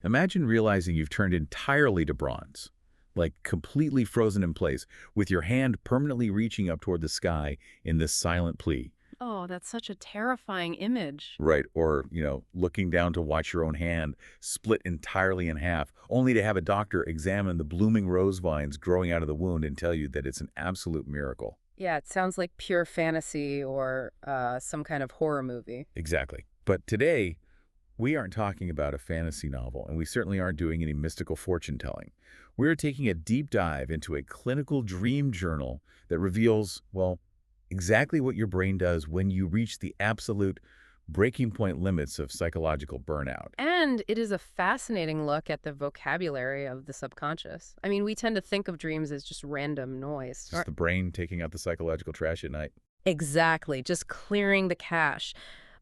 Imagine realizing you've turned entirely to bronze, like completely frozen in place, with your hand permanently reaching up toward the sky in this silent plea. Oh, that's such a terrifying image. Right, or, looking down to watch your own hand split entirely in half, only to have a doctor examine the blooming rose vines growing out of the wound and tell you that it's an absolute miracle. Yeah, it sounds like pure fantasy or some kind of horror movie. Exactly. But today, we aren't talking about a fantasy novel, and we certainly aren't doing any mystical fortune-telling. We're taking a deep dive into a clinical dream journal that reveals, well, exactly what your brain does when you reach the absolute breaking point limits of psychological burnout. And it is a fascinating look at the vocabulary of the subconscious. I mean, we tend to think of dreams as just random noise. Just the brain taking out the psychological trash at night. Exactly, just clearing the cache.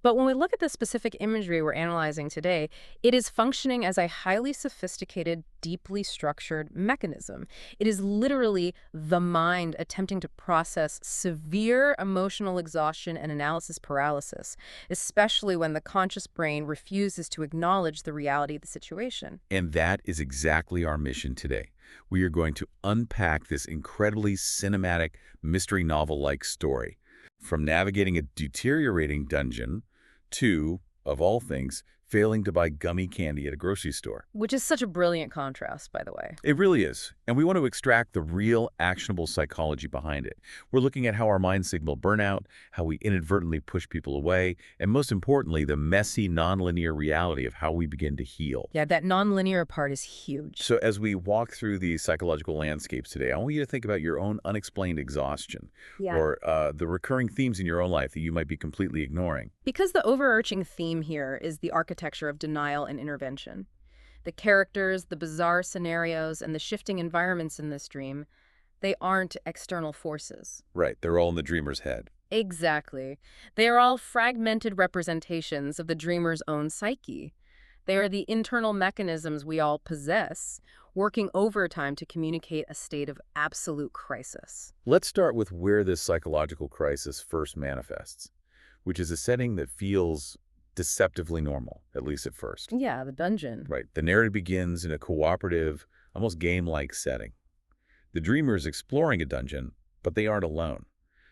But when we look at the specific imagery we're analyzing today, it is functioning as a highly sophisticated, deeply structured mechanism. It is literally the mind attempting to process severe emotional exhaustion and analysis paralysis, especially when the conscious brain refuses to acknowledge the reality of the situation. And that is exactly our mission today. We are going to unpack this incredibly cinematic, mystery novel-like story. From navigating a deteriorating dungeon to, of all things, failing to buy gummy candy at a grocery store. Which is such a brilliant contrast, by the way. It really is. And we want to extract the real, actionable psychology behind it. We're looking at how our minds signal burnout, how we inadvertently push people away, and most importantly, the messy, nonlinear reality of how we begin to heal. Yeah, that nonlinear part is huge. So as we walk through these psychological landscapes today, I want you to think about your own unexplained exhaustion Yeah. or the recurring themes in your own life that you might be completely ignoring. Because the overarching theme here is the architecture of denial and intervention. The characters, the bizarre scenarios, and the shifting environments in this dream, they aren't external forces. Right, they're all in the dreamer's head. Exactly. They are all fragmented representations of the dreamer's own psyche. They are the internal mechanisms we all possess, working overtime to communicate a state of absolute crisis. Let's start with where this psychological crisis first manifests, which is a setting that feels deceptively normal, at least at first. Yeah, the dungeon. Right. The narrative begins in a cooperative, almost game-like setting. The dreamer is exploring a dungeon, but they aren't alone.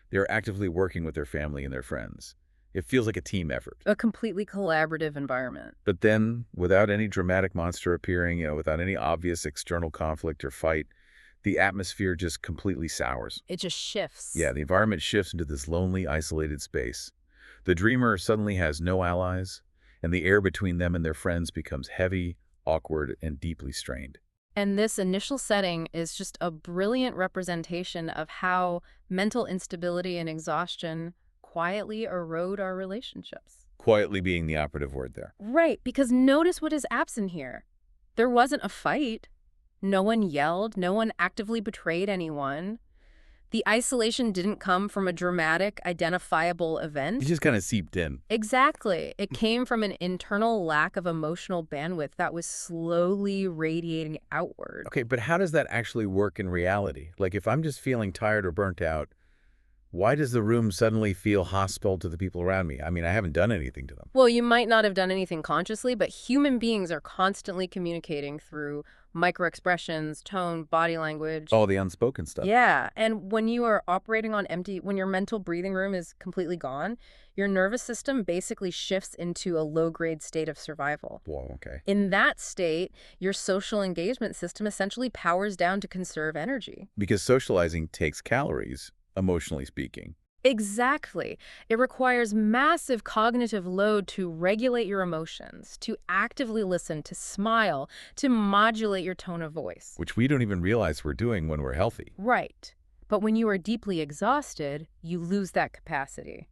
They're actively working with their family and their friends. It feels like a team effort. A completely collaborative environment. But then, without any dramatic monster appearing, without any obvious external conflict or fight, the atmosphere just completely sours. It just shifts. Yeah, the environment shifts into this lonely, isolated space. The dreamer suddenly has no allies, and the air between them and their friends becomes heavy, awkward, and deeply strained. And this initial setting is just a brilliant representation of how mental instability and exhaustion quietly erode our relationships. Quietly being the operative word there. Right, because notice what is absent here. There wasn't a fight. No one yelled. No one actively betrayed anyone. The isolation didn't come from a dramatic, identifiable event. It just kind of seeped in. Exactly. It came from an internal lack of emotional bandwidth that was slowly radiating outward. Okay, but how does that actually work in reality? Like, if I'm just feeling tired or burnt out, why does the room suddenly feel hostile to the people around me? I mean, I haven't done anything to them. Well, you might not have done anything consciously, but human beings are constantly communicating through microexpressions, tone, body language. All the unspoken stuff. Yeah, and when you are operating on empty, when your mental breathing room is completely gone, your nervous system basically shifts into a low-grade state of survival. Whoa, okay. In that state, your social engagement system essentially powers down to conserve energy. Because socializing takes calories, emotionally speaking. Exactly. It requires massive cognitive load to regulate your emotions, to actively listen, to smile, to modulate your tone of voice. Which we don't even realize we're doing when we're healthy. Right. But when you are deeply exhausted, you lose that capacity.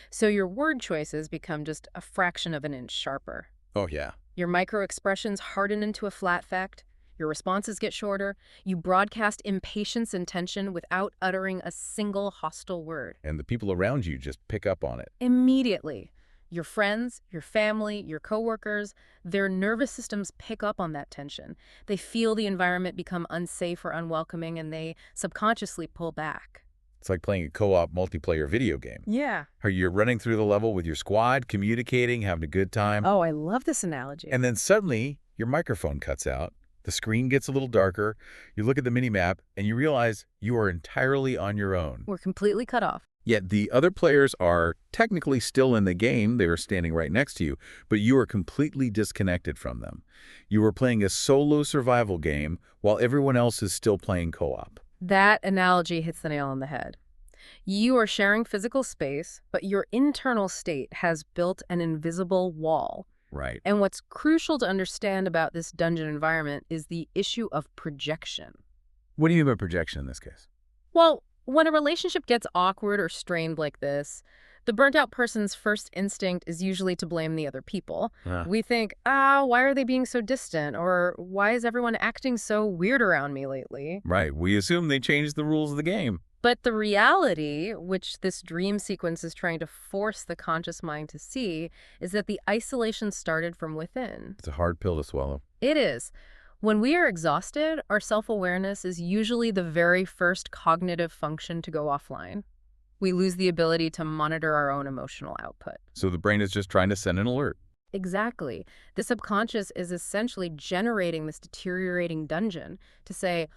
So your word choices become just a fraction of an inch sharper. Oh, yeah. Your microexpressions harden into a flat fact. Your responses get shorter. You broadcast impatience and tension without uttering a single hostile word. And the people around you just pick up on it. Immediately. Your friends, your family, your coworkers, their nervous systems pick up on that tension. They feel the environment become unsafe or unwelcoming, and they subconsciously pull back. It's like playing a co-op multiplayer video game. Yeah. How you're running through the level with your squad, communicating, having a good time. Oh, I love this analogy. And then suddenly, your microphone cuts out, the screen gets a little darker, you look at the mini-map, and you realize you are entirely on your own. We're completely cut off. Yet the other players are technically still in the game. They are standing right next to you, but you are completely disconnected from them. You are playing a solo survival game while everyone else is still playing co-op. That analogy hits the nail on the head. You are sharing physical space, but your internal state has built an invisible wall. Right. And what's crucial to understand about this dungeon environment is the issue of projection. What do you mean by projection in this case? Well, when a relationship gets awkward or strained like this, the burnt-out person's first instinct is usually to blame the other people. We think, why are they being so distant? Or why is everyone acting so weird around me lately? Right. We assume they changed the rules of the game. But the reality, which this dream sequence is trying to force the conscious mind to see, is that the isolation started from within. It's a hard pill to swallow. It is. When we are exhausted, our self-awareness is usually the very first cognitive function to go offline. We lose the ability to monitor our own emotional output. So the brain is just trying to send an alert. Exactly. The subconscious is essentially generating this deteriorating dungeon to say,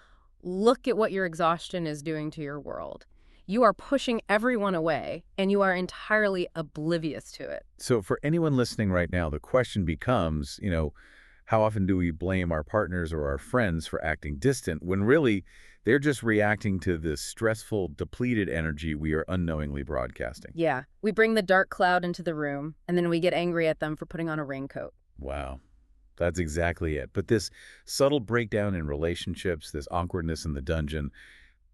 look at what your exhaustion is doing to your world. You are pushing everyone away, and you are entirely oblivious to it. So for anyone listening right now, the question becomes, how often do we blame our partners or our friends for acting distant when really they're just reacting to this stressful, depleted energy we are unknowingly broadcasting? Yeah, we bring the dark cloud into the room, and then we get angry at them for putting on a raincoat. Wow. That's exactly it. But this subtle breakdown in relationships, this awkwardness in the dungeon,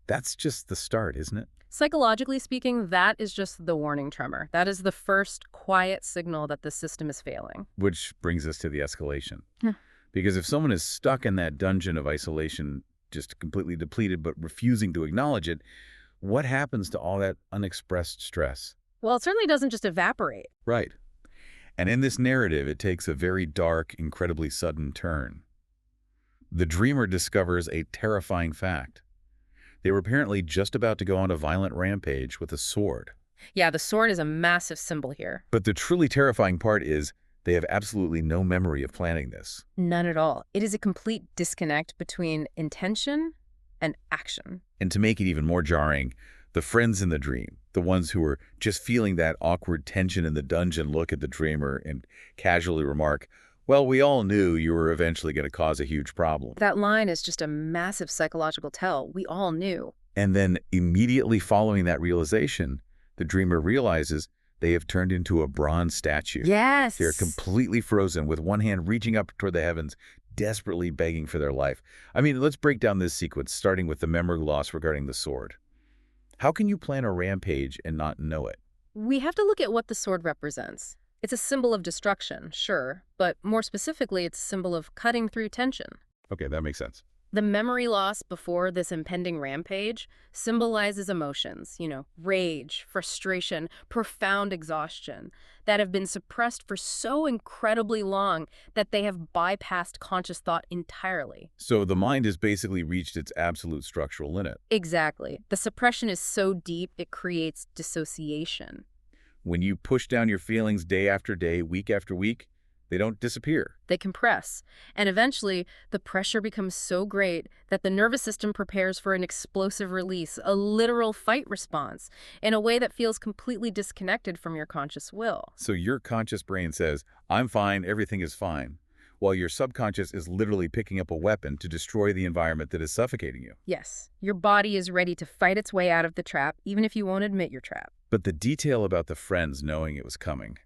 that's just the start, isn't it? Psychologically speaking, that is just the warning tremor. That is the first quiet signal that the system is failing. Which brings us to the escalation. Yeah. Because if someone is stuck in that dungeon of isolation, just completely depleted but refusing to acknowledge it, what happens to all that unexpressed stress? Well, it certainly doesn't just evaporate. Right. And in this narrative, it takes a very dark, incredibly sudden turn. The dreamer discovers a terrifying fact. They were apparently just about to go on a violent rampage with a sword. Yeah, the sword is a massive symbol here. But the truly terrifying part is they have absolutely no memory of planning this. None at all. It is a complete disconnect between intention and action. And to make it even more jarring, the friends in the dream, the ones who are just feeling that awkward tension in the dungeon, look at the dreamer and casually remark, well, we all knew you were eventually going to cause a huge problem. That line is just a massive psychological tell. We all knew. And then immediately following that realization, the dreamer realizes they have turned into a bronze statue. Yes. They're completely frozen with one hand reaching up toward the heavens, desperately begging for their life. I mean, let's break down this sequence, starting with the memory loss regarding the sword. How can you plan a rampage and not know it? We have to look at what the sword represents. It's a symbol of destruction, sure, but more specifically, it's a symbol of cutting through tension. Okay, that makes sense. The memory loss before this impending rampage symbolizes emotions, rage, frustration, profound exhaustion that have been suppressed for so incredibly long that they have bypassed conscious thought entirely. So the mind has basically reached its absolute structural limit. Exactly. The suppression is so deep, it creates dissociation. When you push down your feelings day after day, week after week, they don't disappear. They compress, and eventually the pressure becomes so great that the nervous system prepares for an explosive release, a literal fight response, in a way that feels completely disconnected from your conscious will. So your conscious brain says, I'm fine, everything is fine, while your subconscious is literally picking up a weapon to destroy the environment that is suffocating you. Yes, your body is ready to fight its way out of the trap, even if you won't admit you're trapped. But the detail about the friends knowing it was coming,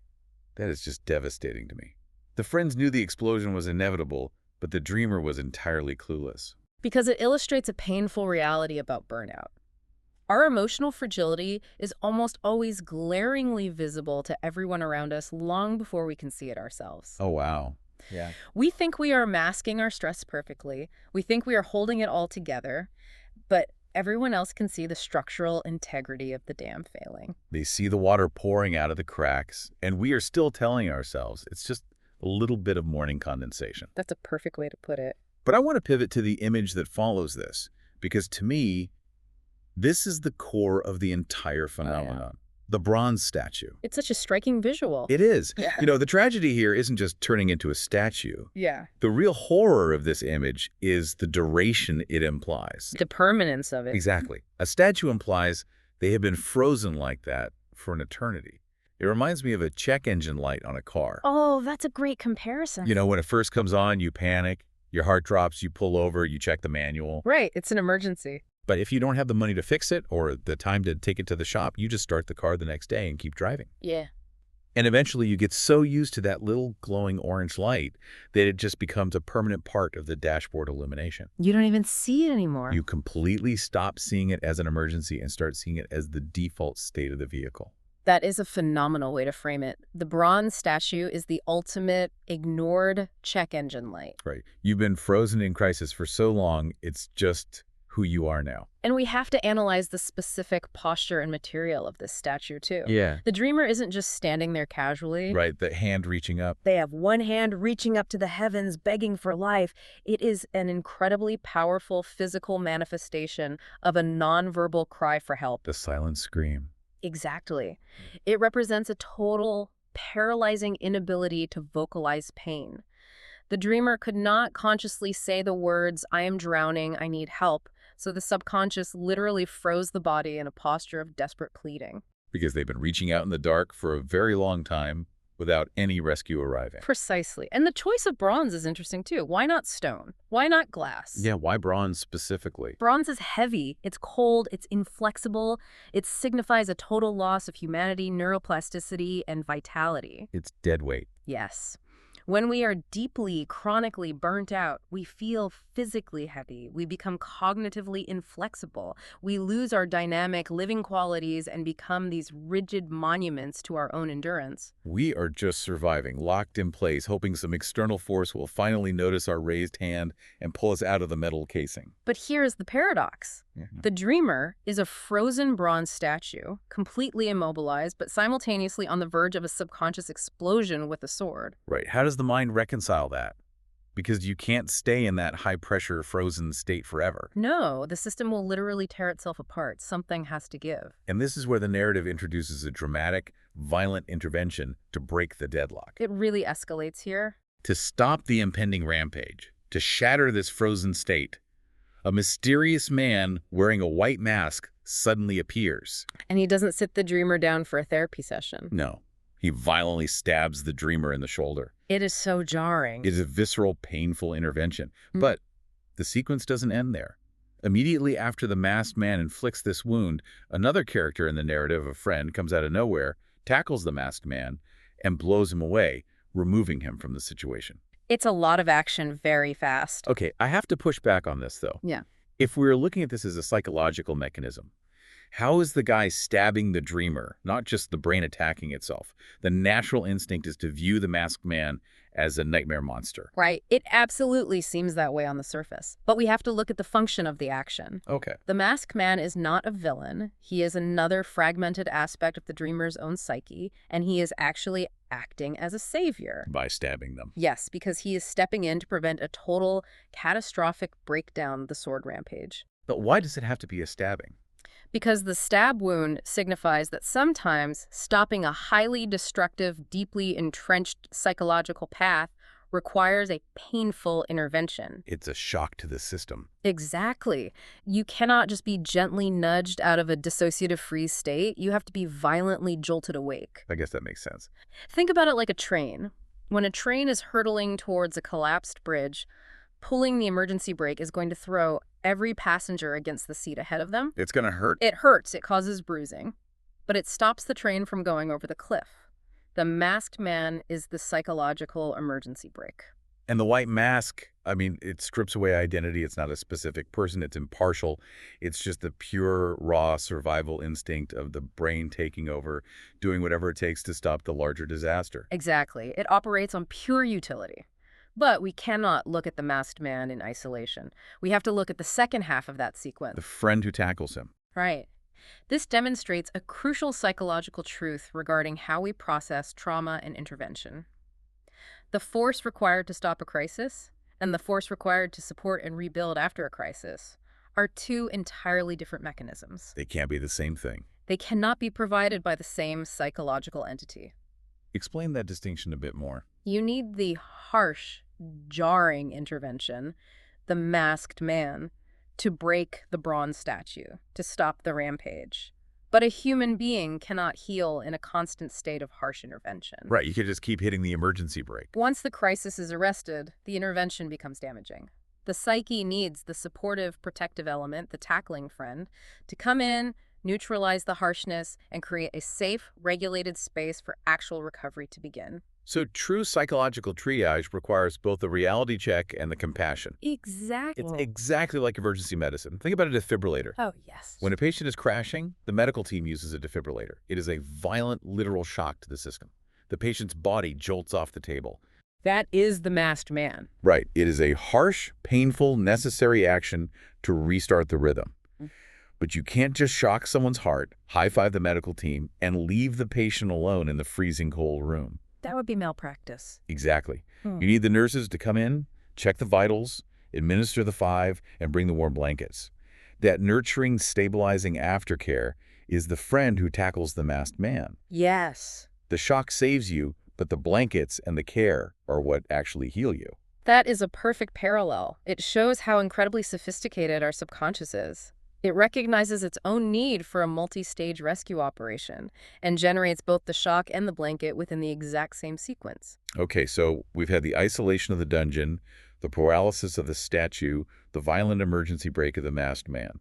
that is just devastating to me. The friends knew the explosion was inevitable, but the dreamer was entirely clueless. Because it illustrates a painful reality about burnout. Our emotional fragility is almost always glaringly visible to everyone around us long before we can see it ourselves. Oh, wow. Yeah. We think we are masking our stress perfectly. We think we are holding it all together, but everyone else can see the structural integrity of the dam failing. They see the water pouring out of the cracks, and we are still telling ourselves it's just a little bit of morning condensation. That's a perfect way to put it. But I want to pivot to the image that follows this, because to me, this is the core of the entire phenomenon. The bronze statue. It's such a striking visual. It is. Yeah. The tragedy here isn't just turning into a statue. Yeah. The real horror of this image is the duration it implies. The permanence of it. Exactly. A statue implies they have been frozen like that for an eternity. It reminds me of a check engine light on a car. Oh, that's a great comparison. When it first comes on, you panic, your heart drops, you pull over, you check the manual. Right, it's an emergency. But if you don't have the money to fix it or the time to take it to the shop, you just start the car the next day and keep driving. Yeah. And eventually you get so used to that little glowing orange light that it just becomes a permanent part of the dashboard illumination. You don't even see it anymore. You completely stop seeing it as an emergency and start seeing it as the default state of the vehicle. That is a phenomenal way to frame it. The bronze statue is the ultimate ignored check engine light. Right. You've been frozen in crisis for so long, it's just who you are now. And we have to analyze the specific posture and material of this statue, too. Yeah. The dreamer isn't just standing there casually. Right, the hand reaching up. They have one hand reaching up to the heavens, begging for life. It is an incredibly powerful physical manifestation of a nonverbal cry for help. The silent scream. Exactly. It represents a total, paralyzing inability to vocalize pain. The dreamer could not consciously say the words, "I am drowning, I need help," so the subconscious literally froze the body in a posture of desperate pleading. Because they've been reaching out in the dark for a very long time without any rescue arriving. Precisely. And the choice of bronze is interesting, too. Why not stone? Why not glass? Yeah, why bronze specifically? Bronze is heavy, it's cold, it's inflexible, it signifies a total loss of humanity, neuroplasticity, and vitality. It's dead weight. Yes. When we are deeply, chronically burnt out, we feel physically heavy. We become cognitively inflexible. We lose our dynamic living qualities and become these rigid monuments to our own endurance. We are just surviving, locked in place, hoping some external force will finally notice our raised hand and pull us out of the metal casing. But here's the paradox. The dreamer is a frozen bronze statue, completely immobilized, but simultaneously on the verge of a subconscious explosion with a sword. Right. How does the mind reconcile that? Because you can't stay in that high-pressure, frozen state forever. No, the system will literally tear itself apart. Something has to give. And this is where the narrative introduces a dramatic, violent intervention to break the deadlock. It really escalates here. To stop the impending rampage, to shatter this frozen state, a mysterious man wearing a white mask suddenly appears. And he doesn't sit the dreamer down for a therapy session. No. He violently stabs the dreamer in the shoulder. It is so jarring. It is a visceral, painful intervention. But the sequence doesn't end there. Immediately after the masked man inflicts this wound, another character in the narrative, a friend, comes out of nowhere, tackles the masked man, and blows him away, removing him from the situation. It's a lot of action very fast. Okay, I have to push back on this, though. Yeah. If we're looking at this as a psychological mechanism, how is the guy stabbing the dreamer, not just the brain attacking itself? The natural instinct is to view the masked man as a nightmare monster. Right. It absolutely seems that way on the surface. But we have to look at the function of the action. Okay. The masked man is not a villain. He is another fragmented aspect of the dreamer's own psyche, and he is actually acting as a savior. By stabbing them. Yes, because he is stepping in to prevent a total, catastrophic breakdown of the sword rampage. But why does it have to be a stabbing? Because the stab wound signifies that sometimes stopping a highly destructive, deeply entrenched psychological path requires a painful intervention. It's a shock to the system. Exactly. You cannot just be gently nudged out of a dissociative freeze state. You have to be violently jolted awake. I guess that makes sense. Think about it like a train. When a train is hurtling towards a collapsed bridge, pulling the emergency brake is going to throw every passenger against the seat ahead of them. It's going to hurt. It hurts. It causes bruising. But it stops the train from going over the cliff. The masked man is the psychological emergency brake. And the white mask, I mean, it strips away identity. It's not a specific person. It's impartial. It's just the pure, raw survival instinct of the brain taking over, doing whatever it takes to stop the larger disaster. Exactly. It operates on pure utility. But we cannot look at the masked man in isolation. We have to look at the second half of that sequence. The friend who tackles him. Right. This demonstrates a crucial psychological truth regarding how we process trauma and intervention. The force required to stop a crisis and the force required to support and rebuild after a crisis are two entirely different mechanisms. They can't be the same thing. They cannot be provided by the same psychological entity. Explain that distinction a bit more. You need the harsh, jarring intervention, the masked man, to break the bronze statue, to stop the rampage. But a human being cannot heal in a constant state of harsh intervention. Right, you could just keep hitting the emergency brake. Once the crisis is arrested, the intervention becomes damaging. The psyche needs the supportive, protective element, the tackling friend, to come in, neutralize the harshness, and create a safe, regulated space for actual recovery to begin. So true psychological triage requires both the reality check and the compassion. Exactly. It's exactly like emergency medicine. Think about a defibrillator. Oh, yes. When a patient is crashing, the medical team uses a defibrillator. It is a violent, literal shock to the system. The patient's body jolts off the table. That is the masked man. Right. It is a harsh, painful, necessary action to restart the rhythm. But you can't just shock someone's heart, high-five the medical team, and leave the patient alone in the freezing cold room. That would be malpractice. Exactly. You need the nurses to come in, check the vitals, administer the 5, and bring the warm blankets. That nurturing, stabilizing aftercare is the friend who tackles the masked man. Yes. The shock saves you, but the blankets and the care are what actually heal you. That is a perfect parallel. It shows how incredibly sophisticated our subconscious is. It recognizes its own need for a multi-stage rescue operation and generates both the shock and the blanket within the exact same sequence. Okay, so we've had the isolation of the dungeon, the paralysis of the statue, the violent emergency brake of the masked man.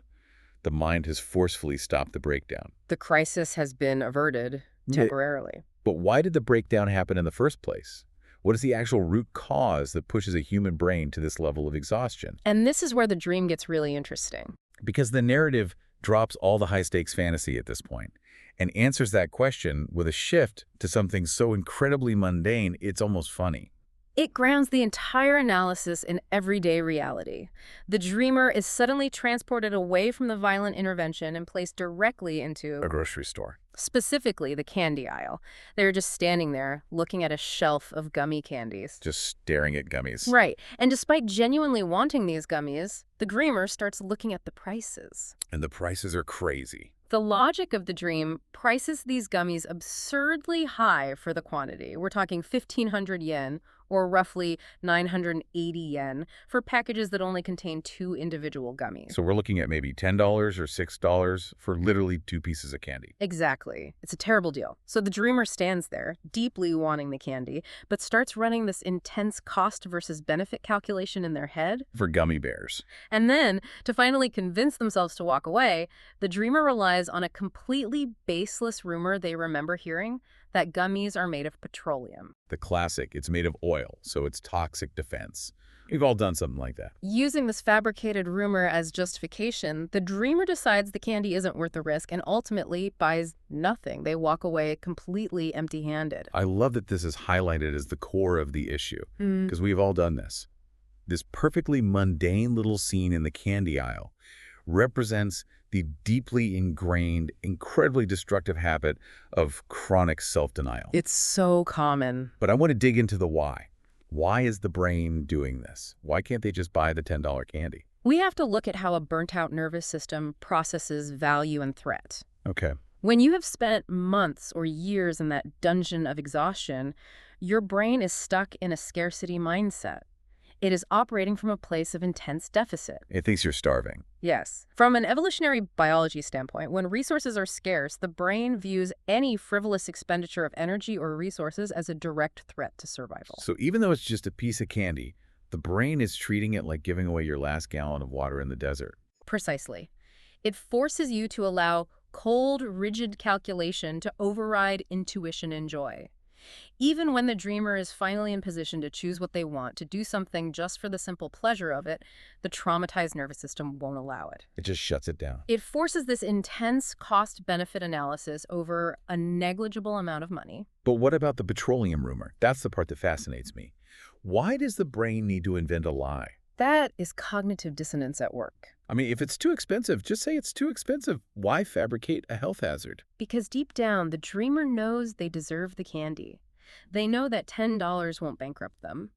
The mind has forcefully stopped the breakdown. The crisis has been averted temporarily. But why did the breakdown happen in the first place? What is the actual root cause that pushes a human brain to this level of exhaustion? And this is where the dream gets really interesting. Because the narrative drops all the high-stakes fantasy at this point and answers that question with a shift to something so incredibly mundane, it's almost funny. It grounds the entire analysis in everyday reality. The dreamer is suddenly transported away from the violent intervention and placed directly into A grocery store. specifically the candy aisle. They're just standing there looking at a shelf of gummy candies. Just staring at gummies. Right. And despite genuinely wanting these gummies, the dreamer starts looking at the prices. And the prices are crazy. The logic of the dream prices these gummies absurdly high for the quantity. We're talking 1,500 yen, or roughly 980 yen, for packages that only contain 2 individual gummies. So we're looking at maybe $10 or $6 for literally 2 pieces of candy. Exactly. It's a terrible deal. So the dreamer stands there, deeply wanting the candy, but starts running this intense cost versus benefit calculation in their head. For gummy bears. And then, to finally convince themselves to walk away, the dreamer relies on a completely baseless rumor they remember hearing, that gummies are made of petroleum. The classic, it's made of oil, so it's toxic defense. We've all done something like that. Using this fabricated rumor as justification, the dreamer decides the candy isn't worth the risk and ultimately buys nothing. They walk away completely empty-handed. I love that this is highlighted as the core of the issue, because we've all done this. This perfectly mundane little scene in the candy aisle represents the deeply ingrained, incredibly destructive habit of chronic self-denial. It's so common. But I want to dig into the why. Why is the brain doing this? Why can't they just buy the $10 candy? We have to look at how a burnt-out nervous system processes value and threat. Okay. When you have spent months or years in that dungeon of exhaustion, your brain is stuck in a scarcity mindset. It is operating from a place of intense deficit. It thinks you're starving. Yes. From an evolutionary biology standpoint, when resources are scarce, the brain views any frivolous expenditure of energy or resources as a direct threat to survival. So even though it's just a piece of candy, the brain is treating it like giving away your last gallon of water in the desert. Precisely. It forces you to allow cold, rigid calculation to override intuition and joy. Even when the dreamer is finally in position to choose what they want, to do something just for the simple pleasure of it, the traumatized nervous system won't allow it. It just shuts it down. It forces this intense cost-benefit analysis over a negligible amount of money. But what about the petroleum rumor? That's the part that fascinates me. Why does the brain need to invent a lie? That is cognitive dissonance at work. I mean, if it's too expensive, just say it's too expensive. Why fabricate a health hazard? Because deep down, the dreamer knows they deserve the candy. They know that $10 won't bankrupt them.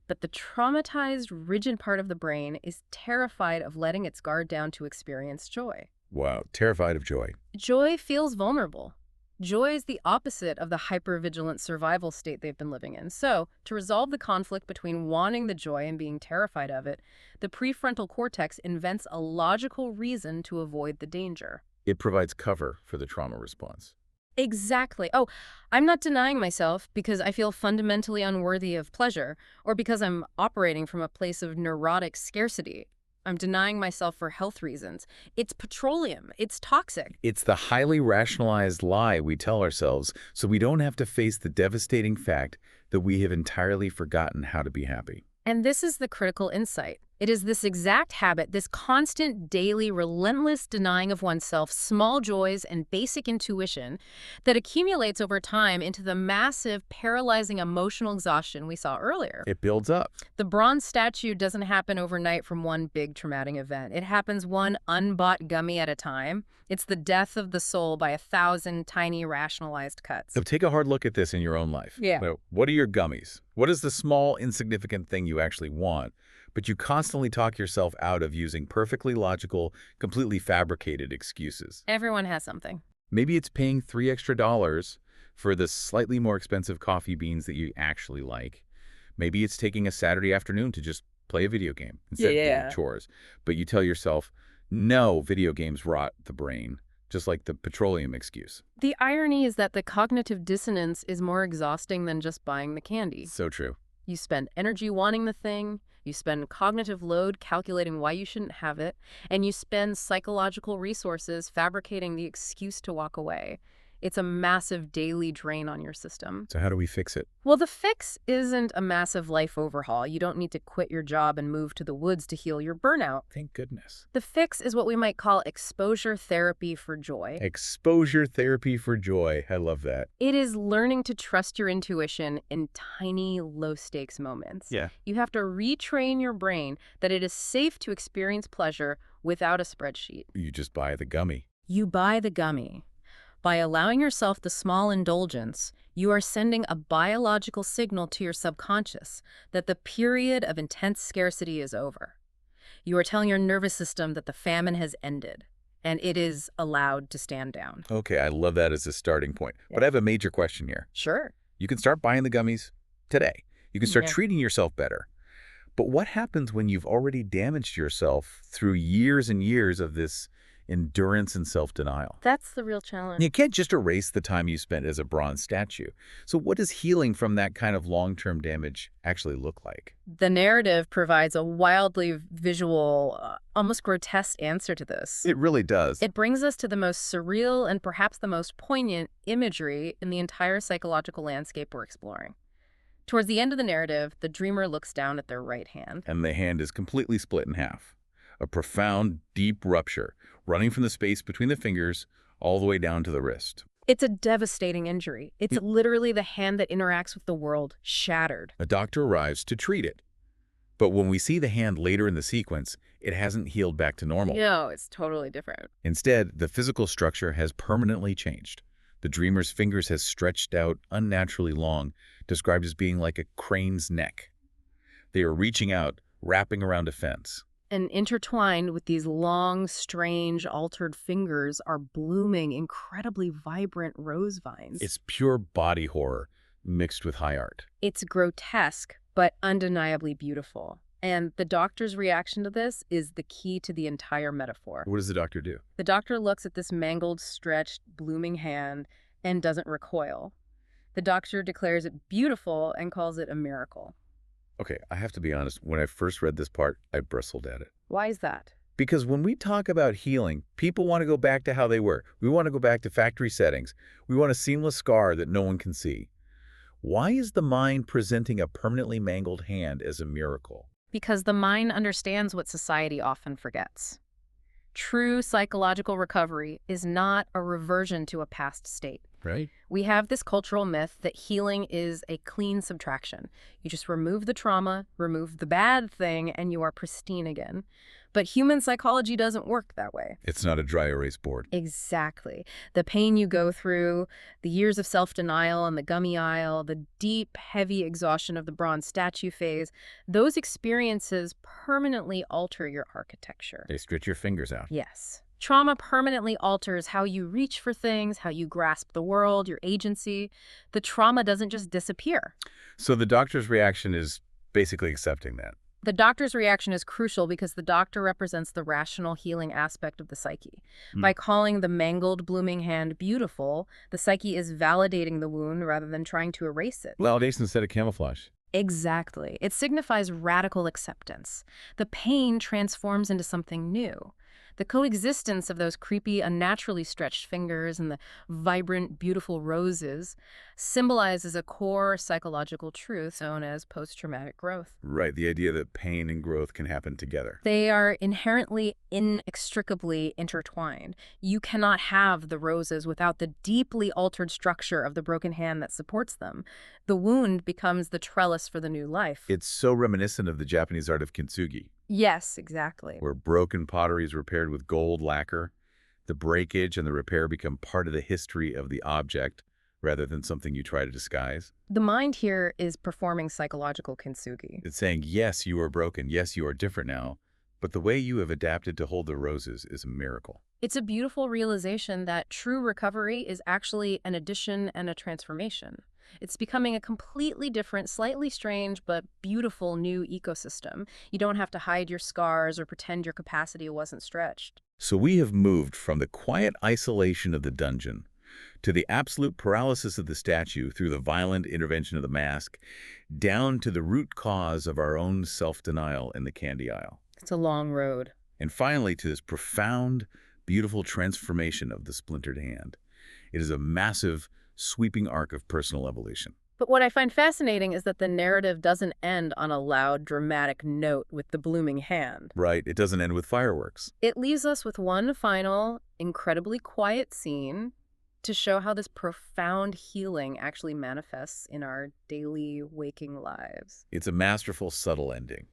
But the traumatized, rigid part of the brain is terrified of letting its guard down to experience joy. Wow, terrified of joy. Joy feels vulnerable. Joy is the opposite of the hypervigilant survival state they've been living in. So, to resolve the conflict between wanting the joy and being terrified of it, the prefrontal cortex invents a logical reason to avoid the danger. It provides cover for the trauma response. Exactly. Oh, I'm not denying myself because I feel fundamentally unworthy of pleasure or because I'm operating from a place of neurotic scarcity. I'm denying myself for health reasons. It's petroleum. It's toxic. It's the highly rationalized lie we tell ourselves so we don't have to face the devastating fact that we have entirely forgotten how to be happy. And this is the critical insight. It is this exact habit, this constant, daily, relentless denying of oneself small joys and basic intuition that accumulates over time into the massive, paralyzing emotional exhaustion we saw earlier. It builds up. The bronze statue doesn't happen overnight from one big traumatic event. It happens one unbought gummy at a time. It's the death of the soul by 1,000 tiny rationalized cuts. So take a hard look at this in your own life. Yeah. Now, what are your gummies? What is the small, insignificant thing you actually want, but you constantly talk yourself out of using perfectly logical, completely fabricated excuses? Everyone has something. Maybe it's paying $3 extra for the slightly more expensive coffee beans that you actually like. Maybe it's taking a Saturday afternoon to just play a video game instead of doing chores. But you tell yourself, no, video games rot the brain, just like the petroleum excuse. The irony is that the cognitive dissonance is more exhausting than just buying the candy. So true. You spend energy wanting the thing, you spend cognitive load calculating why you shouldn't have it, and you spend psychological resources fabricating the excuse to walk away. It's a massive daily drain on your system. So how do we fix it? Well, the fix isn't a massive life overhaul. You don't need to quit your job and move to the woods to heal your burnout. Thank goodness. The fix is what we might call exposure therapy for joy. Exposure therapy for joy. I love that. It is learning to trust your intuition in tiny, low-stakes moments. Yeah. You have to retrain your brain that it is safe to experience pleasure without a spreadsheet. You just buy the gummy. You buy the gummy. By allowing yourself the small indulgence, you are sending a biological signal to your subconscious that the period of intense scarcity is over. You are telling your nervous system that the famine has ended, and it is allowed to stand down. Okay, I love that as a starting point. Yeah. But I have a major question here. Sure. You can start buying the gummies today. You can start Yeah. treating yourself better. But what happens when you've already damaged yourself through years and years of this endurance and self-denial? That's the real challenge. You can't just erase the time you spent as a bronze statue. So what does healing from that kind of long-term damage actually look like? The narrative provides a wildly visual, almost grotesque answer to this. It really does. It brings us to the most surreal and perhaps the most poignant imagery in the entire psychological landscape we're exploring. Towards the end of the narrative, the dreamer looks down at their right hand. And the hand is completely split in half. A profound, deep rupture, running from the space between the fingers all the way down to the wrist. It's a devastating injury. It's literally the hand that interacts with the world shattered. A doctor arrives to treat it. But when we see the hand later in the sequence, it hasn't healed back to normal. No, it's totally different. Instead, the physical structure has permanently changed. The dreamer's fingers has stretched out unnaturally long, described as being like a crane's neck. They are reaching out, wrapping around a fence. And intertwined with these long, strange, altered fingers are blooming, incredibly vibrant rose vines. It's pure body horror mixed with high art. It's grotesque, but undeniably beautiful. And the doctor's reaction to this is the key to the entire metaphor. What does the doctor do? The doctor looks at this mangled, stretched, blooming hand and doesn't recoil. The doctor declares it beautiful and calls it a miracle. Okay, I have to be honest. When I first read this part, I bristled at it. Why is that? Because when we talk about healing, people want to go back to how they were. We want to go back to factory settings. We want a seamless scar that no one can see. Why is the mind presenting a permanently mangled hand as a miracle? Because the mind understands what society often forgets. True psychological recovery is not a reversion to a past state. Right? We have this cultural myth that healing is a clean subtraction. You just remove the trauma, remove the bad thing, and you are pristine again. But human psychology doesn't work that way. It's not a dry erase board. Exactly. The pain you go through, the years of self-denial and the gummy aisle, the deep, heavy exhaustion of the bronze statue phase, those experiences permanently alter your architecture. They stretch your fingers out. Yes. Trauma permanently alters how you reach for things, how you grasp the world, your agency. The trauma doesn't just disappear. So the doctor's reaction is basically accepting that. The doctor's reaction is crucial because the doctor represents the rational healing aspect of the psyche. Hmm. By calling the mangled, blooming hand beautiful, the psyche is validating the wound rather than trying to erase it. Validation instead of camouflage. Exactly. It signifies radical acceptance. The pain transforms into something new. The coexistence of those creepy, unnaturally stretched fingers and the vibrant, beautiful roses symbolizes a core psychological truth known as post-traumatic growth. Right, the idea that pain and growth can happen together. They are inherently inextricably intertwined. You cannot have the roses without the deeply altered structure of the broken hand that supports them. The wound becomes the trellis for the new life. It's so reminiscent of the Japanese art of kintsugi, Yes, exactly. where broken pottery is repaired with gold lacquer. The breakage and the repair become part of the history of the object rather than something you try to disguise. The mind here is performing psychological kintsugi. It's saying, yes, you are broken. Yes, you are different now. But the way you have adapted to hold the roses is a miracle. It's a beautiful realization that true recovery is actually an addition and a transformation. It's becoming a completely different, slightly strange, but beautiful new ecosystem. You don't have to hide your scars or pretend your capacity wasn't stretched. So we have moved from the quiet isolation of the dungeon to the absolute paralysis of the statue through the violent intervention of the mask, down to the root cause of our own self-denial in the candy aisle. It's a long road. And finally, to this profound, beautiful transformation of the splintered hand. It is a massive, sweeping arc of personal evolution. But what I find fascinating is that the narrative doesn't end on a loud, dramatic note with the blooming hand. Right, it doesn't end with fireworks. It leaves us with one final, incredibly quiet scene to show how this profound healing actually manifests in our daily waking lives. It's a masterful, subtle ending.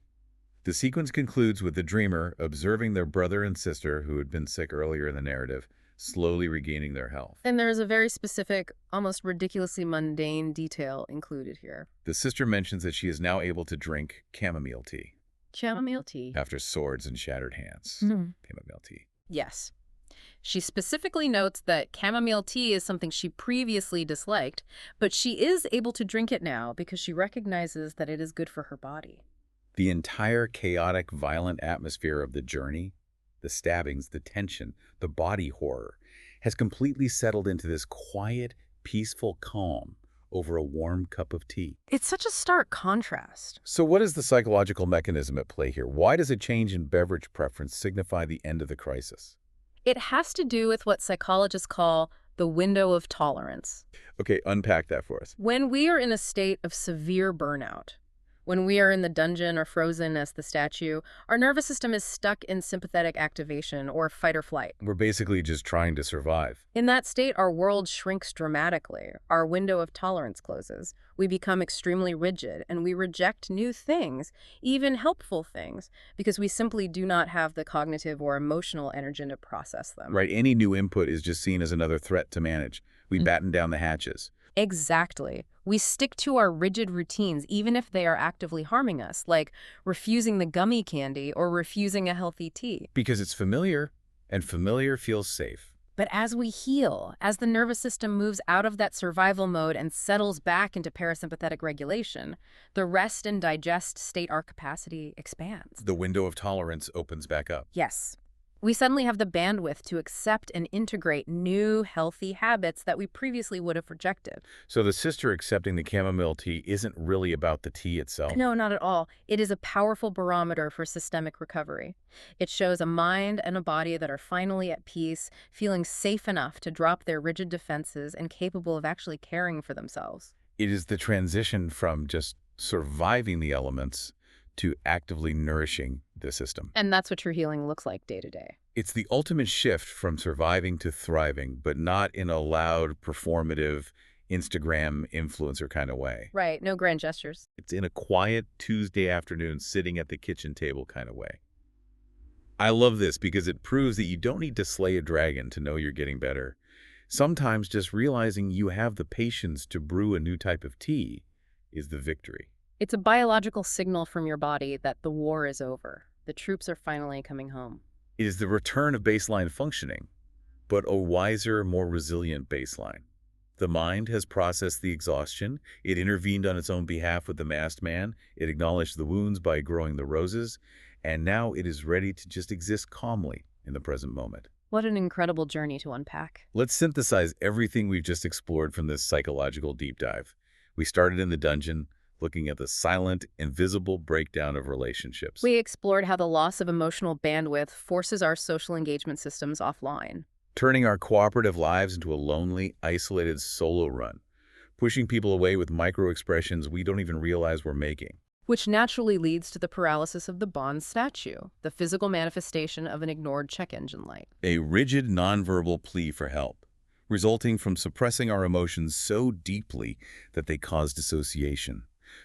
The sequence concludes with the dreamer observing their brother and sister, who had been sick earlier in the narrative, slowly regaining their health. And there's a very specific, almost ridiculously mundane detail included here. The sister mentions that she is now able to drink chamomile tea Chamomile tea. after swords and shattered hands. Mhm. Chamomile tea. Yes. She specifically notes that chamomile tea is something she previously disliked, but she is able to drink it now because she recognizes that it is good for her body. The entire chaotic, violent atmosphere of the journey, the stabbings, the tension, the body horror, has completely settled into this quiet, peaceful calm over a warm cup of tea. It's such a stark contrast. So what is the psychological mechanism at play here? Why does a change in beverage preference signify the end of the crisis? It has to do with what psychologists call the window of tolerance. Okay, unpack that for us. When we are in a state of severe burnout, when we are in the dungeon or frozen as the statue, our nervous system is stuck in sympathetic activation or fight or flight. We're basically just trying to survive. In that state, our world shrinks dramatically. Our window of tolerance closes. We become extremely rigid, and we reject new things, even helpful things, because we simply do not have the cognitive or emotional energy to process them. Right, any new input is just seen as another threat to manage. We batten down the hatches. Exactly. We stick to our rigid routines even if they are actively harming us, like refusing the gummy candy or refusing a healthy tea. Because it's familiar, and familiar feels safe. But as we heal, as the nervous system moves out of that survival mode and settles back into parasympathetic regulation, the rest and digest state our capacity expands. The window of tolerance opens back up. Yes. We suddenly have the bandwidth to accept and integrate new, healthy habits that we previously would have rejected. So the sister accepting the chamomile tea isn't really about the tea itself. No, not at all. It is a powerful barometer for systemic recovery. It shows a mind and a body that are finally at peace, feeling safe enough to drop their rigid defenses and capable of actually caring for themselves. It is the transition from just surviving the elements to actively nourishing the system. And that's what true healing looks like day to day. It's the ultimate shift from surviving to thriving, but not in a loud, performative, Instagram influencer kind of way. Right, no grand gestures. It's in a quiet Tuesday afternoon sitting at the kitchen table kind of way. I love this because it proves that you don't need to slay a dragon to know you're getting better. Sometimes just realizing you have the patience to brew a new type of tea is the victory. It's a biological signal from your body that the war is over. The troops are finally coming home. It is the return of baseline functioning, but a wiser, more resilient baseline. The mind has processed the exhaustion. It intervened on its own behalf with the masked man. It acknowledged the wounds by growing the roses. And now it is ready to just exist calmly in the present moment. What an incredible journey to unpack. Let's synthesize everything we've just explored from this psychological deep dive. We started in the dungeon, looking at the silent, invisible breakdown of relationships, We explored how the loss of emotional bandwidth forces our social engagement systems offline, turning our cooperative lives into a lonely, isolated solo run, pushing people away with micro-expressions we don't even realize we're making. which naturally leads to the paralysis of the bond statue, the physical manifestation of an ignored check engine light. A rigid, nonverbal plea for help, resulting from suppressing our emotions so deeply that they cause dissociation,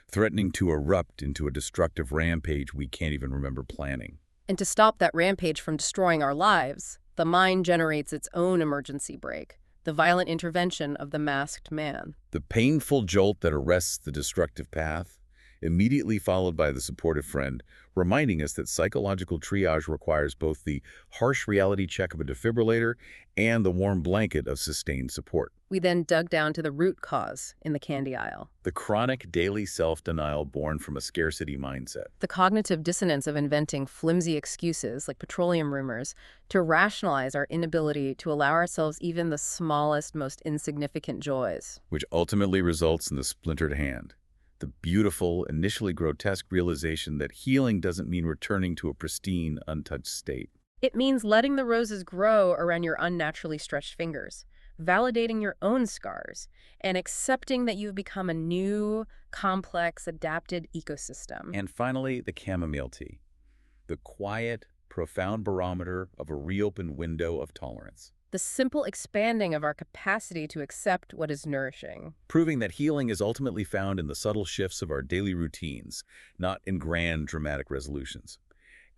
threatening to erupt into a destructive rampage we can't even remember planning. And to stop that rampage from destroying our lives, the mind generates its own emergency brake, the violent intervention of the masked man. The painful jolt that arrests the destructive path, immediately followed by the supportive friend, reminding us that psychological triage requires both the harsh reality check of a defibrillator and the warm blanket of sustained support. We then dug down to the root cause in the candy aisle. The chronic daily self-denial born from a scarcity mindset. The cognitive dissonance of inventing flimsy excuses like petroleum rumors to rationalize our inability to allow ourselves even the smallest, most insignificant joys. Which ultimately results in the splintered hand. The beautiful, initially grotesque realization that healing doesn't mean returning to a pristine, untouched state. It means letting the roses grow around your unnaturally stretched fingers, validating your own scars, and accepting that you've become a new, complex, adapted ecosystem. And finally, the chamomile tea. The quiet, profound barometer of a reopened window of tolerance. The simple expanding of our capacity to accept what is nourishing. Proving that healing is ultimately found in the subtle shifts of our daily routines, not in grand, dramatic resolutions.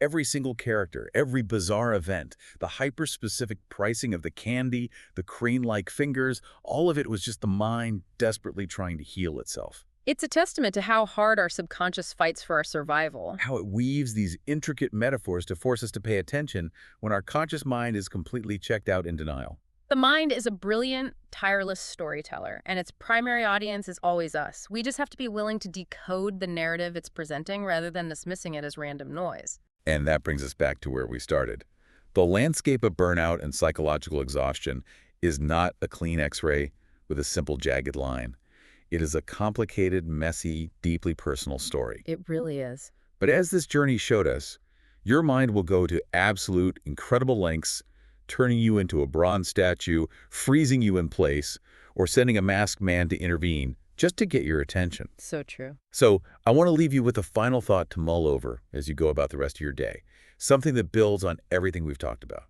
Every single character, every bizarre event, the hyper-specific pricing of the candy, the crane-like fingers, all of it was just the mind desperately trying to heal itself. It's a testament to how hard our subconscious fights for our survival. How it weaves these intricate metaphors to force us to pay attention when our conscious mind is completely checked out in denial. The mind is a brilliant, tireless storyteller, and its primary audience is always us. We just have to be willing to decode the narrative it's presenting rather than dismissing it as random noise. And that brings us back to where we started. The landscape of burnout and psychological exhaustion is not a clean X-ray with a simple jagged line. It is a complicated, messy, deeply personal story. It really is. But as this journey showed us, your mind will go to absolute, incredible lengths, turning you into a bronze statue, freezing you in place, or sending a masked man to intervene just to get your attention. So true. So I want to leave you with a final thought to mull over as you go about the rest of your day, something that builds on everything we've talked about.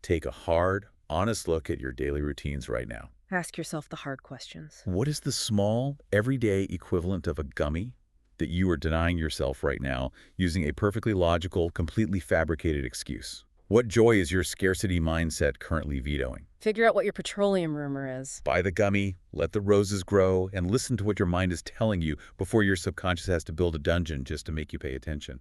Take a hard, honest look at your daily routines right now. Ask yourself the hard questions. What is the small, everyday equivalent of a gummy that you are denying yourself right now using a perfectly logical, completely fabricated excuse? What joy is your scarcity mindset currently vetoing? Figure out what your petroleum rumor is. Buy the gummy, let the roses grow, and listen to what your mind is telling you before your subconscious has to build a dungeon just to make you pay attention.